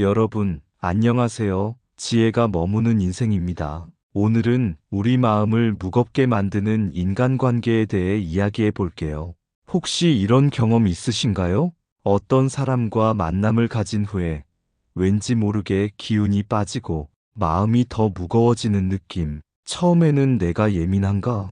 여러분, 안녕하세요. 지혜가 머무는 인생입니다. 오늘은 우리 마음을 무겁게 만드는 인간관계에 대해 이야기해 볼게요. 혹시 이런 경험 있으신가요? 어떤 사람과 만남을 가진 후에 왠지 모르게 기운이 빠지고 마음이 더 무거워지는 느낌. 처음에는 내가 예민한가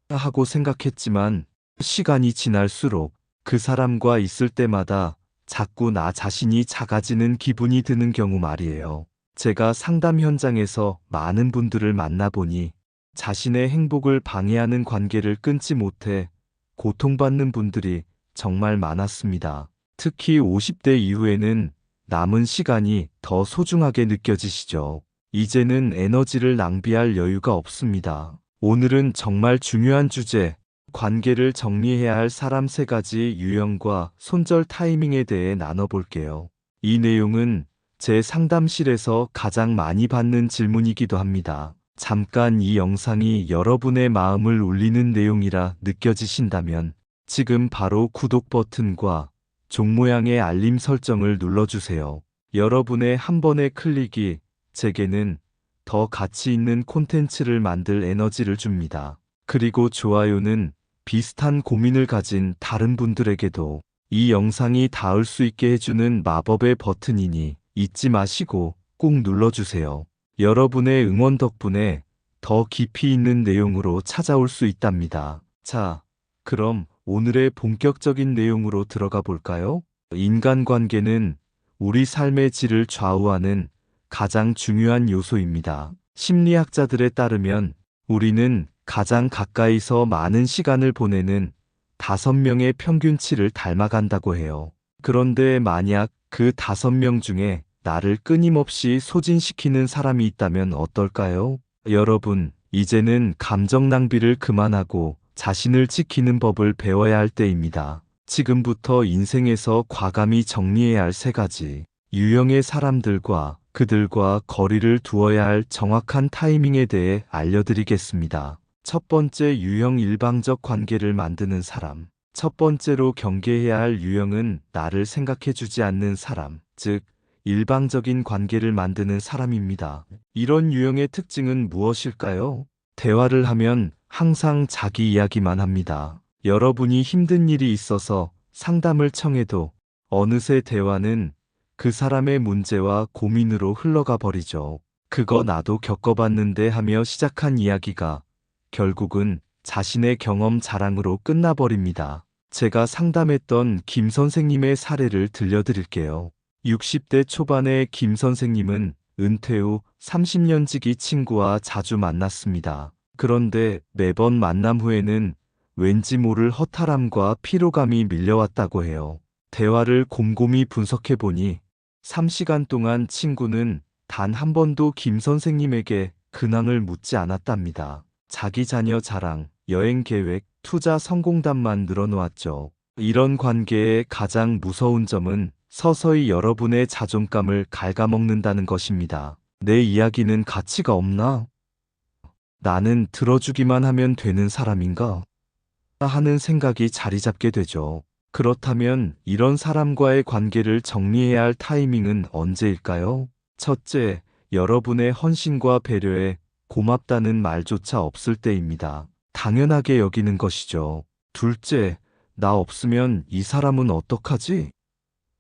하고 생각했지만 시간이 지날수록 그 사람과 있을 때마다 자꾸 나 자신이 작아지는 기분이 드는 경우 말이에요. 제가 상담 현장에서 많은 분들을 만나보니 자신의 행복을 방해하는 관계를 끊지 못해 고통받는 분들이 정말 많았습니다. 특히 50대 이후에는 남은 시간이 더 소중하게 느껴지시죠. 이제는 에너지를 낭비할 여유가 없습니다. 오늘은 정말 중요한 주제, 관계를 정리해야 할 사람 3가지 유형과 손절 타이밍에 대해 나눠볼게요. 이 내용은 제 상담실에서 가장 많이 받는 질문이기도 합니다. 잠깐 이 영상이 여러분의 마음을 울리는 내용이라 느껴지신다면 지금 바로 구독 버튼과 종 모양의 알림 설정을 눌러주세요. 여러분의 한 번의 클릭이 제게는 더 가치 있는 콘텐츠를 만들 에너지를 줍니다. 그리고 좋아요는 비슷한 고민을 가진 다른 분들에게도 이 영상이 닿을 수 있게 해주는 마법의 버튼이니 잊지 마시고 꼭 눌러주세요. 여러분의 응원 덕분에 더 깊이 있는 내용으로 찾아올 수 있답니다. 자, 그럼 오늘의 본격적인 내용으로 들어가 볼까요? 인간관계는 우리 삶의 질을 좌우하는 가장 중요한 요소입니다. 심리학자들에 따르면 우리는 가장 가까이서 많은 시간을 보내는 5명의 평균치를 닮아간다고 해요. 그런데 만약 그 5명 중에 나를 끊임없이 소진시키는 사람이 있다면 어떨까요? 여러분, 이제는 감정 낭비를 그만하고 자신을 지키는 법을 배워야 할 때입니다. 지금부터 인생에서 과감히 정리해야 할 3가지 유형의 사람들과 그들과 거리를 두어야 할 정확한 타이밍에 대해 알려드리겠습니다. 첫 번째 유형, 일방적 관계를 만드는 사람. 첫 번째로 경계해야 할 유형은 나를 생각해주지 않는 사람, 즉 일방적인 관계를 만드는 사람입니다. 이런 유형의 특징은 무엇일까요? 대화를 하면 항상 자기 이야기만 합니다. 여러분이 힘든 일이 있어서 상담을 청해도 어느새 대화는 그 사람의 문제와 고민으로 흘러가 버리죠. 그거 나도 겪어봤는데 하며 시작한 이야기가 결국은 자신의 경험 자랑으로 끝나버립니다. 제가 상담했던 김 선생님의 사례를 들려드릴게요. 60대 초반의 김 선생님은 은퇴 후 30년 지기 친구와 자주 만났습니다. 그런데 매번 만남 후에는 왠지 모를 허탈함과 피로감이 밀려왔다고 해요. 대화를 곰곰이 분석해보니 3시간 동안 친구는 단 한 번도 김 선생님에게 근황을 묻지 않았답니다. 자기 자녀 자랑, 여행 계획, 투자 성공담만 늘어놓았죠. 이런 관계의 가장 무서운 점은 서서히 여러분의 자존감을 갉아먹는다는 것입니다. 내 이야기는 가치가 없나? 나는 들어주기만 하면 되는 사람인가? 하는 생각이 자리 잡게 되죠. 그렇다면 이런 사람과의 관계를 정리해야 할 타이밍은 언제일까요? 첫째, 여러분의 헌신과 배려에 고맙다는 말조차 없을 때입니다. 당연하게 여기는 것이죠. 둘째, 나 없으면 이 사람은 어떡하지?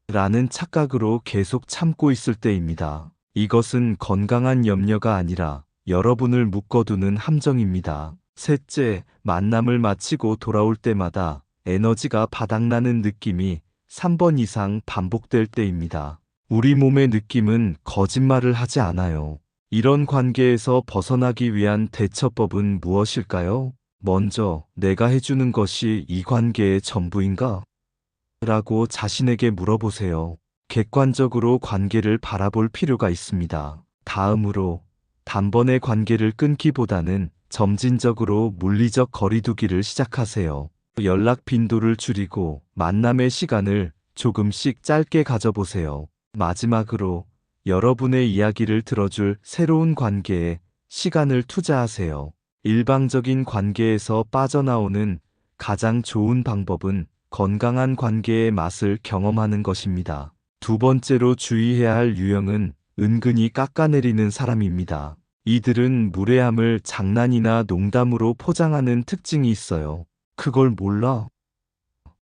라는 착각으로 계속 참고 있을 때입니다. 이것은 건강한 염려가 아니라 여러분을 묶어두는 함정입니다. 셋째, 만남을 마치고 돌아올 때마다 에너지가 바닥나는 느낌이 3번 이상 반복될 때입니다. 우리 몸의 느낌은 거짓말을 하지 않아요. 이런 관계에서 벗어나기 위한 대처법은 무엇일까요? 먼저 내가 해주는 것이 이 관계의 전부인가? 라고 자신에게 물어보세요. 객관적으로 관계를 바라볼 필요가 있습니다. 다음으로 단번에 관계를 끊기보다는 점진적으로 물리적 거리두기를 시작하세요. 연락 빈도를 줄이고 만남의 시간을 조금씩 짧게 가져보세요. 마지막으로 여러분의 이야기를 들어줄 새로운 관계에 시간을 투자하세요. 일방적인 관계에서 빠져나오는 가장 좋은 방법은 건강한 관계의 맛을 경험하는 것입니다. 두 번째로 주의해야 할 유형은 은근히 깎아내리는 사람입니다. 이들은 무례함을 장난이나 농담으로 포장하는 특징이 있어요. 그걸 몰라?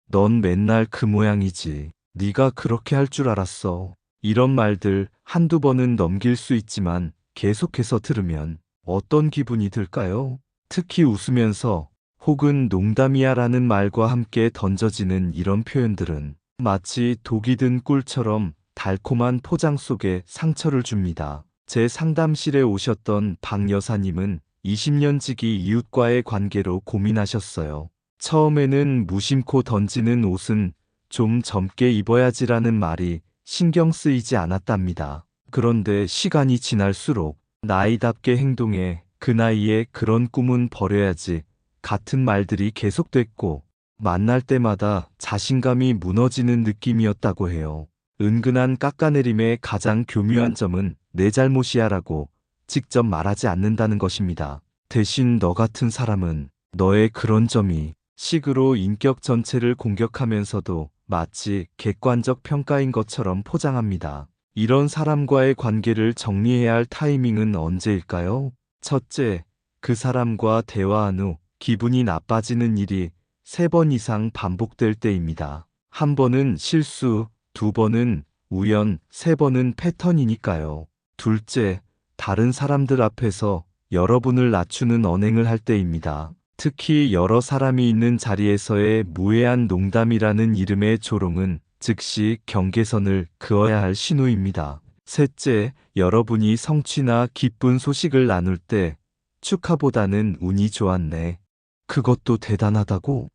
넌 맨날 그 모양이지. 네가 그렇게 할 줄 알았어. 이런 말들 한두 번은 넘길 수 있지만 계속해서 들으면 어떤 기분이 들까요? 특히 웃으면서 혹은 농담이야 라는 말과 함께 던져지는 이런 표현들은 마치 독이 든 꿀처럼 달콤한 포장 속에 상처를 줍니다. 제 상담실에 오셨던 박 여사님은 20년 지기 이웃과의 관계로 고민하셨어요. 처음에는 무심코 던지는 옷은 좀 젊게 입어야지라는 말이 신경 쓰이지 않았답니다. 그런데 시간이 지날수록 나이답게 행동해 그 나이에 그런 꿈은 버려야지 같은 말들이 계속됐고 만날 때마다 자신감이 무너지는 느낌이었다고 해요. 은근한 깎아내림의 가장 교묘한 점은 내 잘못이야라고 직접 말하지 않는다는 것입니다. 대신 너 같은 사람은 너의 그런 점이 식으로 인격 전체를 공격하면서도 마치 객관적 평가인 것처럼 포장합니다. 이런 사람과의 관계를 정리해야 할 타이밍은 언제일까요? 첫째, 그 사람과 대화한 후 기분이 나빠지는 일이 3번 이상 반복될 때입니다. 한 번은 실수, 2번은 우연, 3번은 패턴이니까요. 둘째, 다른 사람들 앞에서 여러분을 낮추는 언행을 할 때입니다. 특히 여러 사람이 있는 자리에서의 무해한 농담이라는 이름의 조롱은 즉시 경계선을 그어야 할 신호입니다. 셋째, 여러분이 성취나 기쁜 소식을 나눌 때 축하보다는 운이 좋았네. 그것도 대단하다고?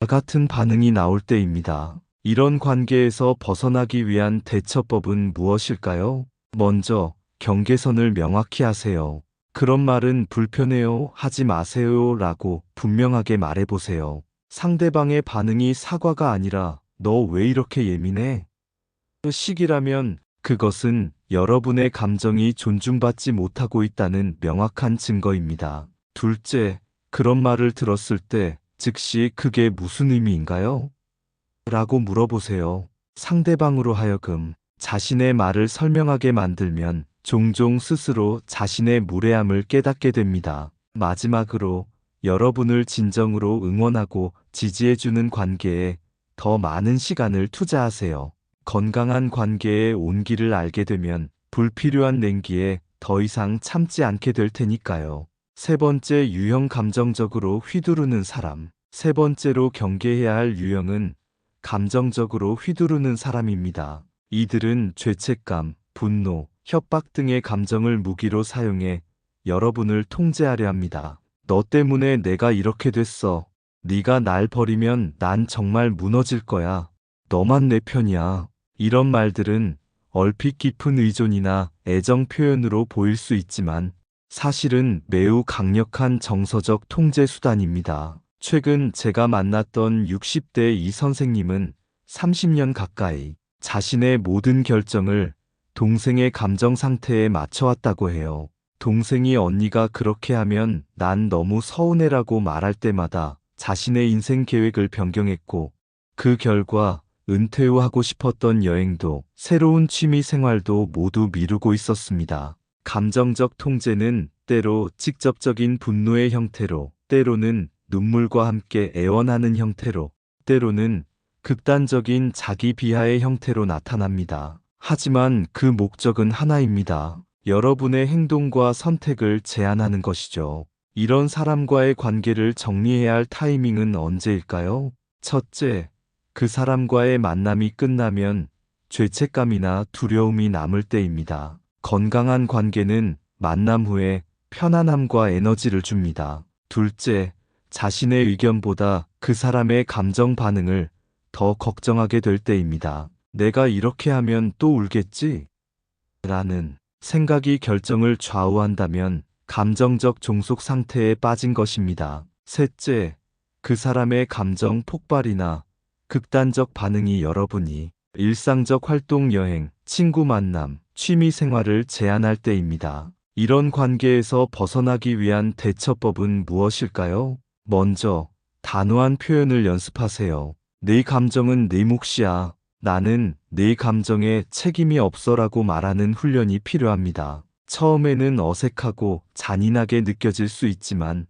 같은 반응이 나올 때입니다. 이런 관계에서 벗어나기 위한 대처법은 무엇일까요? 먼저 경계선을 명확히 하세요. 그런 말은 불편해요, 하지 마세요 라고 분명하게 말해보세요. 상대방의 반응이 사과가 아니라 너 왜 이렇게 예민해? 식이라면 그것은 여러분의 감정이 존중받지 못하고 있다는 명확한 증거입니다. 둘째, 그런 말을 들었을 때 즉시 그게 무슨 의미인가요? 라고 물어보세요. 상대방으로 하여금 자신의 말을 설명하게 만들면 종종 스스로 자신의 무례함을 깨닫게 됩니다. 마지막으로 여러분을 진정으로 응원하고 지지해주는 관계에 더 많은 시간을 투자하세요. 건강한 관계의 온기를 알게 되면 불필요한 냉기에 더 이상 참지 않게 될 테니까요. 세 번째 유형 감정적으로 휘두르는 사람. 세 번째로 경계해야 할 유형은 감정적으로 휘두르는 사람입니다. 이들은 죄책감, 분노, 협박 등의 감정을 무기로 사용해 여러분을 통제하려 합니다. 너 때문에 내가 이렇게 됐어. 네가 날 버리면 난 정말 무너질 거야. 너만 내 편이야. 이런 말들은 얼핏 깊은 의존이나 애정 표현으로 보일 수 있지만 사실은 매우 강력한 정서적 통제 수단입니다. 최근 제가 만났던 60대 이 선생님은 30년 가까이 자신의 모든 결정을 동생의 감정 상태에 맞춰왔다고 해요. 동생이 언니가 그렇게 하면 난 너무 서운해라고 말할 때마다 자신의 인생 계획을 변경했고 그 결과 은퇴 후 하고 싶었던 여행도 새로운 취미 생활도 모두 미루고 있었습니다. 감정적 통제는 때로 직접적인 분노의 형태로, 때로는 눈물과 함께 애원하는 형태로, 때로는 극단적인 자기 비하의 형태로 나타납니다. 하지만 그 목적은 하나입니다. 여러분의 행동과 선택을 제한하는 것이죠. 이런 사람과의 관계를 정리해야 할 타이밍은 언제일까요? 첫째, 그 사람과의 만남이 끝나면 죄책감이나 두려움이 남을 때입니다. 건강한 관계는 만남 후에 편안함과 에너지를 줍니다. 둘째, 자신의 의견보다 그 사람의 감정 반응을 더 걱정하게 될 때입니다. 내가 이렇게 하면 또 울겠지? 라는 생각이 결정을 좌우한다면 감정적 종속 상태에 빠진 것입니다. 셋째, 그 사람의 감정 폭발이나 극단적 반응이 여러분이 일상적 활동, 여행, 친구 만남, 취미 생활을 제한할 때입니다. 이런 관계에서 벗어나기 위한 대처법은 무엇일까요? 먼저 단호한 표현을 연습하세요. 내 감정은 내 몫이야. 나는 내 감정에 책임이 없어라고 말하는 훈련이 필요합니다. 처음에는 어색하고 잔인하게 느껴질 수 있지만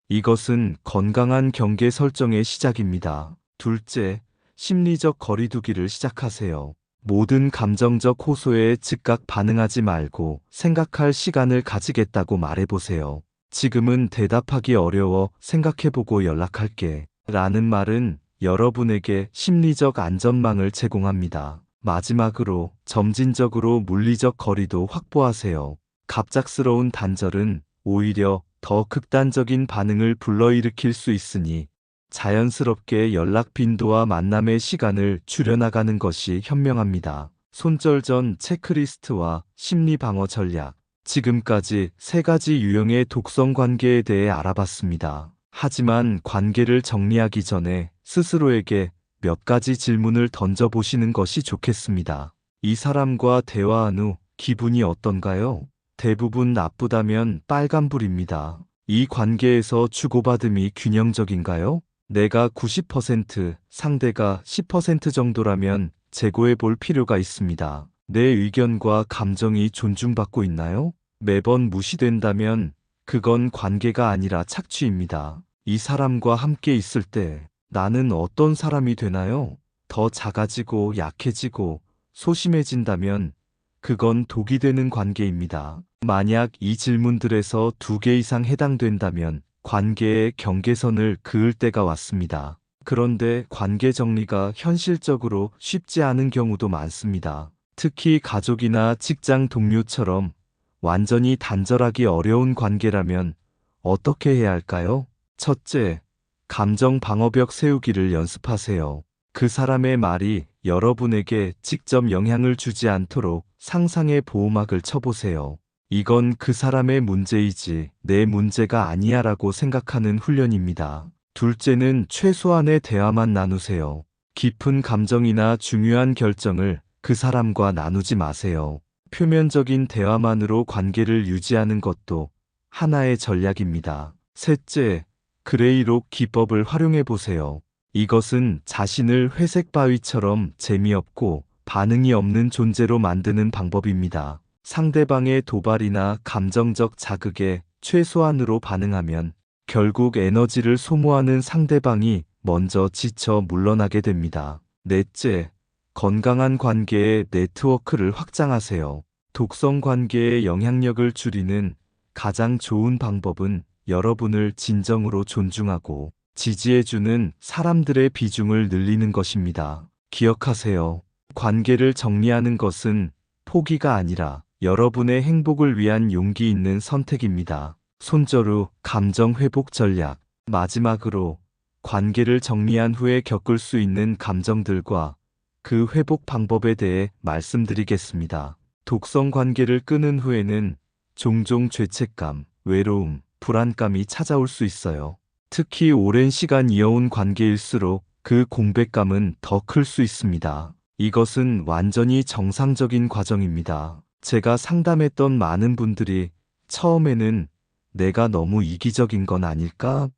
이것은 건강한 경계 설정의 시작입니다. 둘째, 심리적 거리두기를 시작하세요. 모든 감정적 호소에 즉각 반응하지 말고 생각할 시간을 가지겠다고 말해보세요. 지금은 대답하기 어려워 생각해보고 연락할게. 라는 말은 여러분에게 심리적 안전망을 제공합니다. 마지막으로 점진적으로 물리적 거리도 확보하세요. 갑작스러운 단절은 오히려 더 극단적인 반응을 불러일으킬 수 있으니 자연스럽게 연락 빈도와 만남의 시간을 줄여나가는 것이 현명합니다. 손절 전 체크리스트와 심리 방어 전략. 지금까지 3가지 유형의 독성 관계에 대해 알아봤습니다. 하지만 관계를 정리하기 전에 스스로에게 몇 가지 질문을 던져보시는 것이 좋겠습니다. 이 사람과 대화한 후 기분이 어떤가요? 대부분 나쁘다면 빨간불입니다. 이 관계에서 주고받음이 균형적인가요? 내가 90%, 상대가 10% 정도라면 재고해 볼 필요가 있습니다. 내 의견과 감정이 존중받고 있나요? 매번 무시된다면 그건 관계가 아니라 착취입니다. 이 사람과 함께 있을 때 나는 어떤 사람이 되나요? 더 작아지고 약해지고 소심해진다면 그건 독이 되는 관계입니다. 만약 이 질문들에서 2개 이상 해당된다면 관계의 경계선을 그을 때가 왔습니다. 그런데 관계 정리가 현실적으로 쉽지 않은 경우도 많습니다. 특히 가족이나 직장 동료처럼 완전히 단절하기 어려운 관계라면 어떻게 해야 할까요? 첫째, 감정 방어벽 세우기를 연습하세요. 그 사람의 말이 여러분에게 직접 영향을 주지 않도록 상상의 보호막을 쳐보세요. 이건 그 사람의 문제이지 내 문제가 아니야라고 생각하는 훈련입니다. 둘째는 최소한의 대화만 나누세요. 깊은 감정이나 중요한 결정을 그 사람과 나누지 마세요. 표면적인 대화만으로 관계를 유지하는 것도 하나의 전략입니다. 셋째, 그레이록 기법을 활용해 보세요. 이것은 자신을 회색 바위처럼 재미없고 반응이 없는 존재로 만드는 방법입니다. 상대방의 도발이나 감정적 자극에 최소한으로 반응하면 결국 에너지를 소모하는 상대방이 먼저 지쳐 물러나게 됩니다. 넷째, 건강한 관계의 네트워크를 확장하세요. 독성 관계의 영향력을 줄이는 가장 좋은 방법은 여러분을 진정으로 존중하고 지지해주는 사람들의 비중을 늘리는 것입니다. 기억하세요. 관계를 정리하는 것은 포기가 아니라 여러분의 행복을 위한 용기 있는 선택입니다. 손절 후 감정 회복 전략. 마지막으로 관계를 정리한 후에 겪을 수 있는 감정들과 그 회복 방법에 대해 말씀드리겠습니다. 독성 관계를 끊은 후에는 종종 죄책감, 외로움, 불안감이 찾아올 수 있어요. 특히 오랜 시간 이어온 관계일수록 그 공백감은 더 클 수 있습니다. 이것은 완전히 정상적인 과정입니다. 제가 상담했던 많은 분들이 처음에는 내가 너무 이기적인 건 아닐까?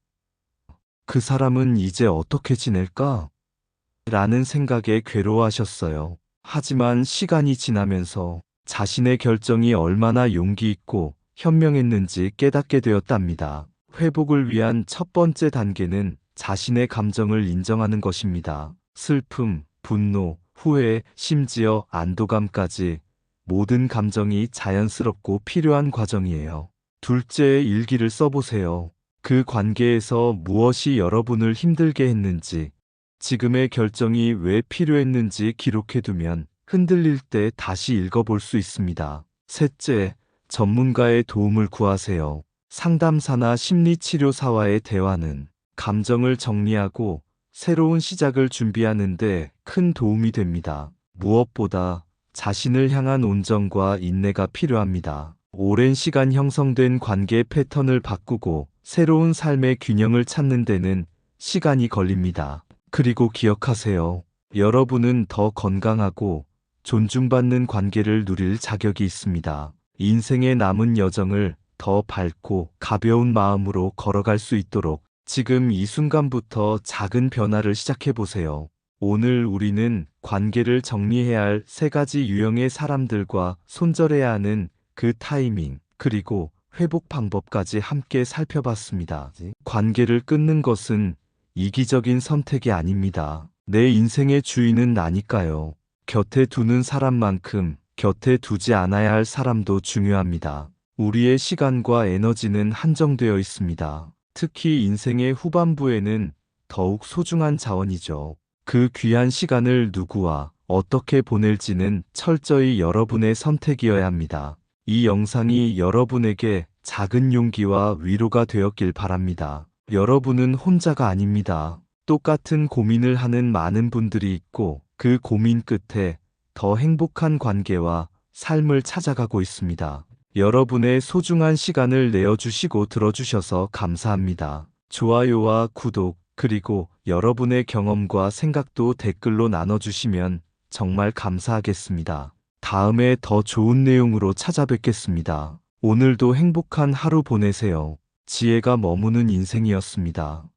그 사람은 이제 어떻게 지낼까? 라는 생각에 괴로워하셨어요. 하지만 시간이 지나면서 자신의 결정이 얼마나 용기 있고 현명했는지 깨닫게 되었답니다. 회복을 위한 첫 번째 단계는 자신의 감정을 인정하는 것입니다. 슬픔, 분노, 후회, 심지어 안도감까지 모든 감정이 자연스럽고 필요한 과정이에요. 둘째, 일기를 써보세요. 그 관계에서 무엇이 여러분을 힘들게 했는지, 지금의 결정이 왜 필요했는지 기록해두면 흔들릴 때 다시 읽어볼 수 있습니다. 셋째, 전문가의 도움을 구하세요. 상담사나 심리치료사와의 대화는 감정을 정리하고 새로운 시작을 준비하는데 큰 도움이 됩니다. 무엇보다 자신을 향한 온정과 인내가 필요합니다. 오랜 시간 형성된 관계 패턴을 바꾸고 새로운 삶의 균형을 찾는 데는 시간이 걸립니다. 그리고 기억하세요. 여러분은 더 건강하고 존중받는 관계를 누릴 자격이 있습니다. 인생의 남은 여정을 더 밝고 가벼운 마음으로 걸어갈 수 있도록 지금 이 순간부터 작은 변화를 시작해 보세요. 오늘 우리는 관계를 정리해야 할 세 가지 유형의 사람들과 손절해야 하는 그 타이밍, 그리고 회복 방법까지 함께 살펴봤습니다. 관계를 끊는 것은 이기적인 선택이 아닙니다. 내 인생의 주인은 나니까요. 곁에 두는 사람만큼 곁에 두지 않아야 할 사람도 중요합니다. 우리의 시간과 에너지는 한정되어 있습니다. 특히 인생의 후반부에는 더욱 소중한 자원이죠. 그 귀한 시간을 누구와 어떻게 보낼지는 철저히 여러분의 선택이어야 합니다. 이 영상이 여러분에게 작은 용기와 위로가 되었길 바랍니다. 여러분은 혼자가 아닙니다. 똑같은 고민을 하는 많은 분들이 있고 그 고민 끝에 더 행복한 관계와 삶을 찾아가고 있습니다. 여러분의 소중한 시간을 내어주시고 들어주셔서 감사합니다. 좋아요와 구독, 그리고 여러분의 경험과 생각도 댓글로 나눠주시면 정말 감사하겠습니다. 다음에 더 좋은 내용으로 찾아뵙겠습니다. 오늘도 행복한 하루 보내세요. 지혜가 머무는 인생이었습니다.